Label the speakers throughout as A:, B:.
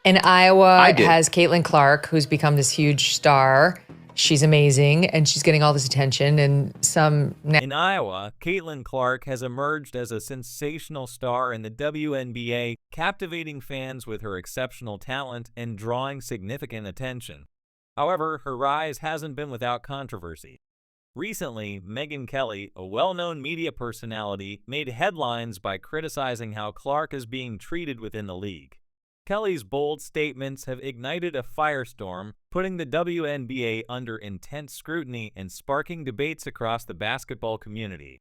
A: And Iowa
B: I did.
A: has Caitlin Clark, who's become this huge star. She's amazing, and she's getting all this attention. And some
C: In Iowa, Caitlin Clark has emerged as a sensational star in the WNBA, captivating fans with her exceptional talent and drawing significant attention. However, her rise hasn't been without controversy. Recently, Megyn Kelly, a well-known media personality, made headlines by criticizing how Clark is being treated within the league. Kelly's bold statements have ignited a firestorm, putting the WNBA under intense scrutiny and sparking debates across the basketball community.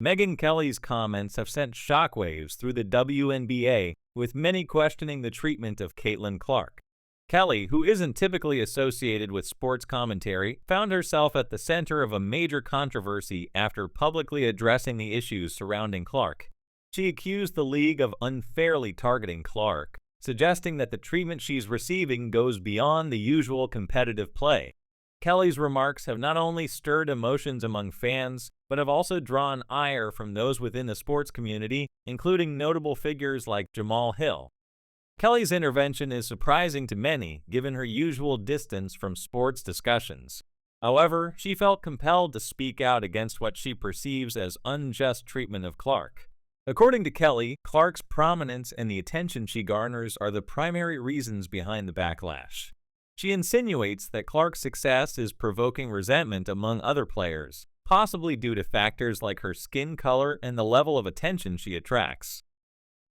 C: Megyn Kelly's comments have sent shockwaves through the WNBA, with many questioning the treatment of Caitlin Clark. Kelly, who isn't typically associated with sports commentary, found herself at the center of a major controversy after publicly addressing the issues surrounding Clark. She accused the league of unfairly targeting Clark, suggesting that the treatment she's receiving goes beyond the usual competitive play. Kelly's remarks have not only stirred emotions among fans, but have also drawn ire from those within the sports community, including notable figures like Jamal Hill. Kelly's intervention is surprising to many, given her usual distance from sports discussions. However, she felt compelled to speak out against what she perceives as unjust treatment of Clark. According to Kelly, Clark's prominence and the attention she garners are the primary reasons behind the backlash. She insinuates that Clark's success is provoking resentment among other players, possibly due to factors like her skin color and the level of attention she attracts.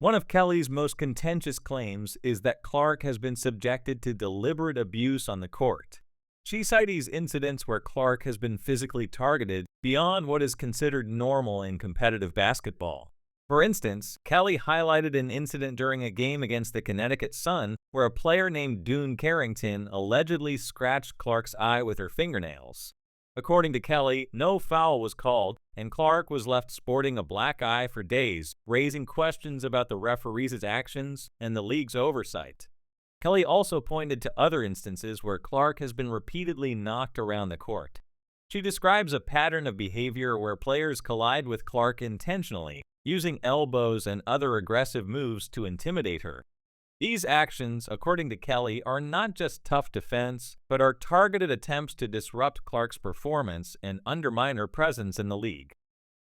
C: One of Kelly's most contentious claims is that Clark has been subjected to deliberate abuse on the court. She cites incidents where Clark has been physically targeted beyond what is considered normal in competitive basketball. For instance, Kelly highlighted an incident during a game against the Connecticut Sun where a player named Dune Carrington allegedly scratched Clark's eye with her fingernails. According to Kelly, no foul was called, and Clark was left sporting a black eye for days, raising questions about the referee's actions and the league's oversight. Kelly also pointed to other instances where Clark has been repeatedly knocked around the court. She describes a pattern of behavior where players collide with Clark intentionally, using elbows and other aggressive moves to intimidate her. These actions, according to Kelly, are not just tough defense, but are targeted attempts to disrupt Clark's performance and undermine her presence in the league.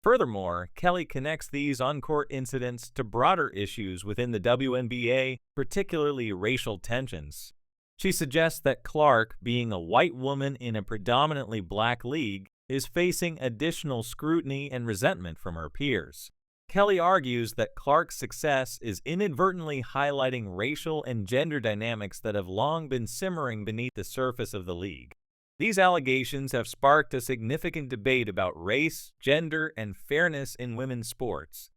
C: Furthermore, Kelly connects these on-court incidents to broader issues within the WNBA, particularly racial tensions. She suggests that Clark, being a white woman in a predominantly black league, is facing additional scrutiny and resentment from her peers. Kelly argues that Clark's success is inadvertently highlighting racial and gender dynamics that have long been simmering beneath the surface of the league. These allegations have sparked a significant debate about race, gender, and fairness in women's sports.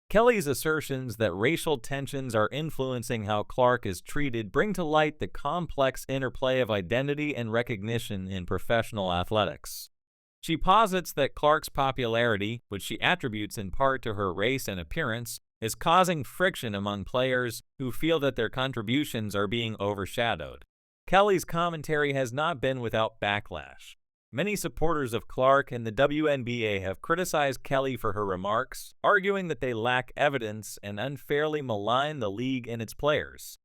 C: Kelly's assertions that racial tensions are influencing how Clark is treated bring to light the complex interplay of identity and recognition in professional athletics. She posits that Clark's popularity, which she attributes in part to her race and appearance, is causing friction among players who feel that their contributions are being overshadowed. Kelly's commentary has not been without backlash. Many supporters of Clark and the WNBA have criticized Kelly for her remarks, arguing that they lack evidence and unfairly malign the league and its players.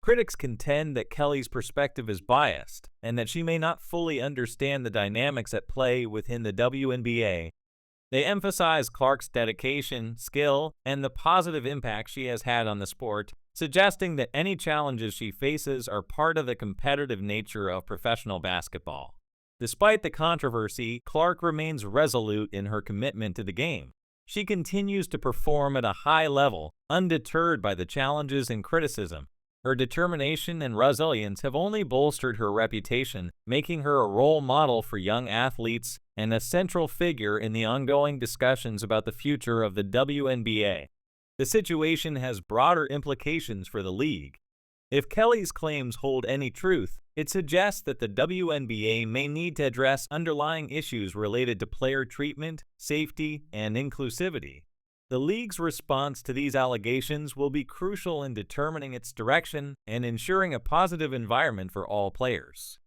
C: Critics contend that Kelly's perspective is biased and that she may not fully understand the dynamics at play within the WNBA. They emphasize Clark's dedication, skill, and the positive impact she has had on the sport, suggesting that any challenges she faces are part of the competitive nature of professional basketball. Despite the controversy, Clark remains resolute in her commitment to the game. She continues to perform at a high level, undeterred by the challenges and criticism. Her determination and resilience have only bolstered her reputation, making her a role model for young athletes and a central figure in the ongoing discussions about the future of the WNBA. The situation has broader implications for the league. If Kelly's claims hold any truth, it suggests that the WNBA may need to address underlying issues related to player treatment, safety, and inclusivity. The league's response to these allegations will be crucial in determining its direction and ensuring a positive environment for all players.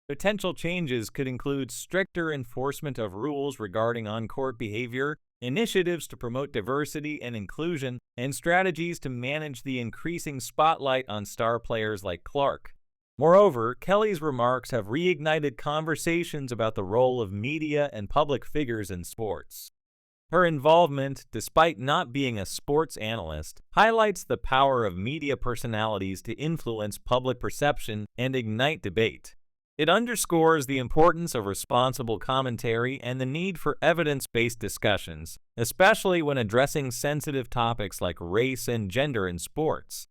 C: Potential changes could include stricter enforcement of rules regarding on-court behavior, initiatives to promote diversity and inclusion, and strategies to manage the increasing spotlight on star players like Clark. Moreover, Kelly's remarks have reignited conversations about the role of media and public figures in sports. Her involvement, despite not being a sports analyst, highlights the power of media personalities to influence public perception and ignite debate. It underscores the importance of responsible commentary and the need for evidence-based discussions, especially when addressing sensitive topics like race and gender in sports.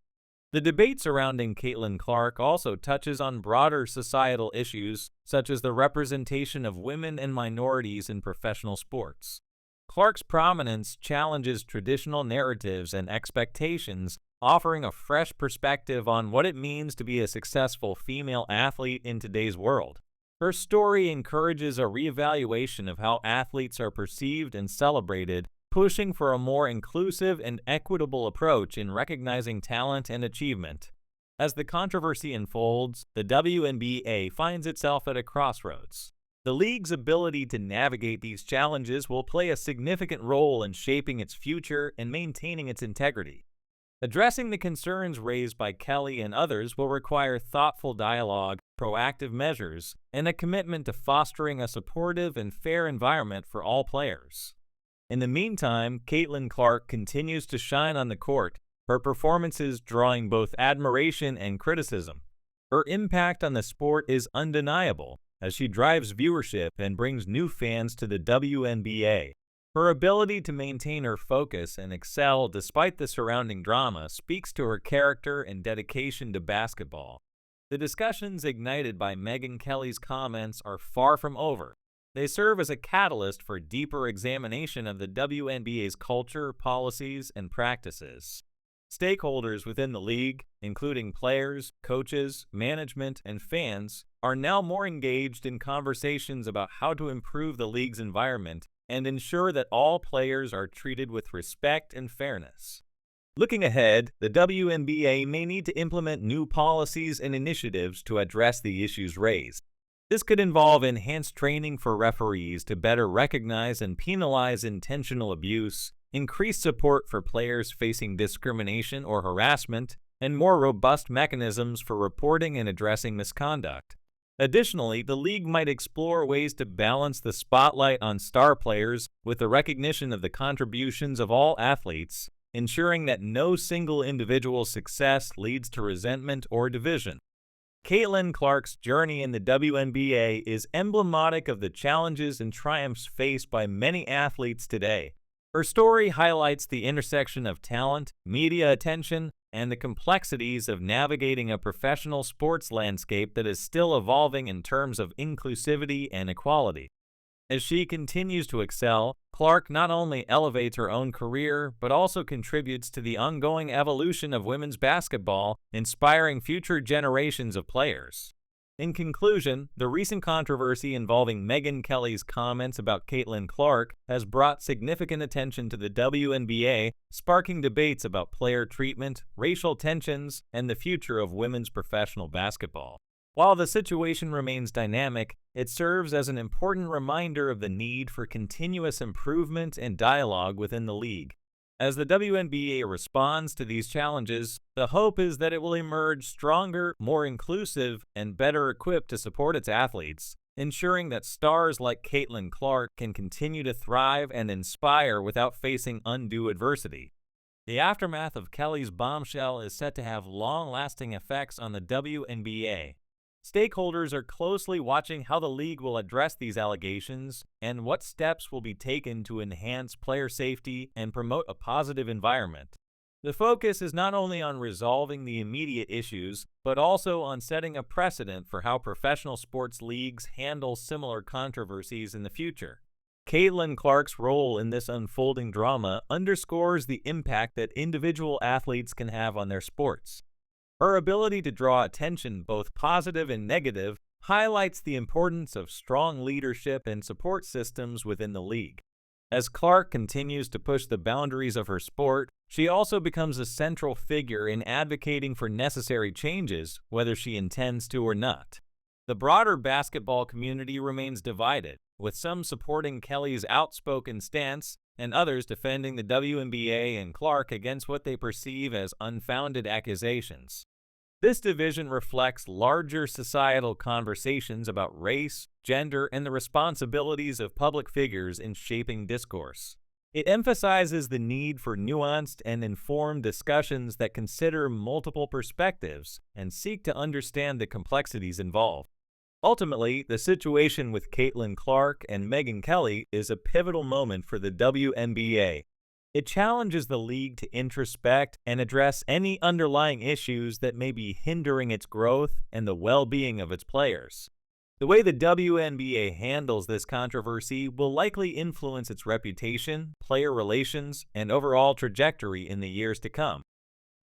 C: The debate surrounding Caitlin Clark also touches on broader societal issues, such as the representation of women and minorities in professional sports. Clark's prominence challenges traditional narratives and expectations, offering a fresh perspective on what it means to be a successful female athlete in today's world. Her story encourages a reevaluation of how athletes are perceived and celebrated, pushing for a more inclusive and equitable approach in recognizing talent and achievement. As the controversy unfolds, the WNBA finds itself at a crossroads. The league's ability to navigate these challenges will play a significant role in shaping its future and maintaining its integrity. Addressing the concerns raised by Kelly and others will require thoughtful dialogue, proactive measures, and a commitment to fostering a supportive and fair environment for all players. In the meantime, Caitlin Clark continues to shine on the court, her performances drawing both admiration and criticism. Her impact on the sport is undeniable, as she drives viewership and brings new fans to the WNBA. Her ability to maintain her focus and excel despite the surrounding drama speaks to her character and dedication to basketball. The discussions ignited by Megyn Kelly's comments are far from over. They serve as a catalyst for deeper examination of the WNBA's culture, policies, and practices. Stakeholders within the league, including players, coaches, management, and fans, are now more engaged in conversations about how to improve the league's environment and ensure that all players are treated with respect and fairness. Looking ahead, the WNBA may need to implement new policies and initiatives to address the issues raised. This could involve enhanced training for referees to better recognize and penalize intentional abuse, increased support for players facing discrimination or harassment, and more robust mechanisms for reporting and addressing misconduct. Additionally, the league might explore ways to balance the spotlight on star players with the recognition of the contributions of all athletes, ensuring that no single individual's success leads to resentment or division. Caitlin Clark's journey in the WNBA is emblematic of the challenges and triumphs faced by many athletes today. Her story highlights the intersection of talent, media attention, and the complexities of navigating a professional sports landscape that is still evolving in terms of inclusivity and equality. As she continues to excel, Clark not only elevates her own career, but also contributes to the ongoing evolution of women's basketball, inspiring future generations of players. In conclusion, the recent controversy involving Megyn Kelly's comments about Caitlin Clark has brought significant attention to the WNBA, sparking debates about player treatment, racial tensions, and the future of women's professional basketball. While the situation remains dynamic, it serves as an important reminder of the need for continuous improvement and dialogue within the league. As the WNBA responds to these challenges, the hope is that it will emerge stronger, more inclusive, and better equipped to support its athletes, ensuring that stars like Caitlin Clark can continue to thrive and inspire without facing undue adversity. The aftermath of Kelly's bombshell is set to have long-lasting effects on the WNBA. Stakeholders are closely watching how the league will address these allegations and what steps will be taken to enhance player safety and promote a positive environment. The focus is not only on resolving the immediate issues, but also on setting a precedent for how professional sports leagues handle similar controversies in the future. Caitlin Clark's role in this unfolding drama underscores the impact that individual athletes can have on their sports. Her ability to draw attention, both positive and negative, highlights the importance of strong leadership and support systems within the league. As Clark continues to push the boundaries of her sport, she also becomes a central figure in advocating for necessary changes, whether she intends to or not. The broader basketball community remains divided, with some supporting Kelly's outspoken stance and others defending the WNBA and Clark against what they perceive as unfounded accusations. This division reflects larger societal conversations about race, gender, and the responsibilities of public figures in shaping discourse. It emphasizes the need for nuanced and informed discussions that consider multiple perspectives and seek to understand the complexities involved. Ultimately, the situation with Caitlin Clark and Megyn Kelly is a pivotal moment for the WNBA. It challenges the league to introspect and address any underlying issues that may be hindering its growth and the well-being of its players. The way the WNBA handles this controversy will likely influence its reputation, player relations, and overall trajectory in the years to come.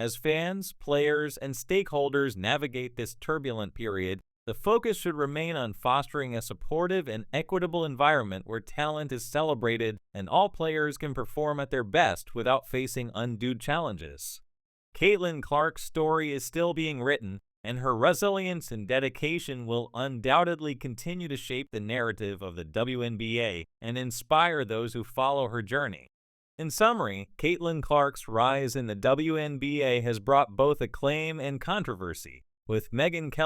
C: As fans, players, and stakeholders navigate this turbulent period, the focus should remain on fostering a supportive and equitable environment where talent is celebrated and all players can perform at their best without facing undue challenges. Caitlin Clark's story is still being written, and her resilience and dedication will undoubtedly continue to shape the narrative of the WNBA and inspire those who follow her journey. In summary, Caitlin Clark's rise in the WNBA has brought both acclaim and controversy, with Megyn Kelly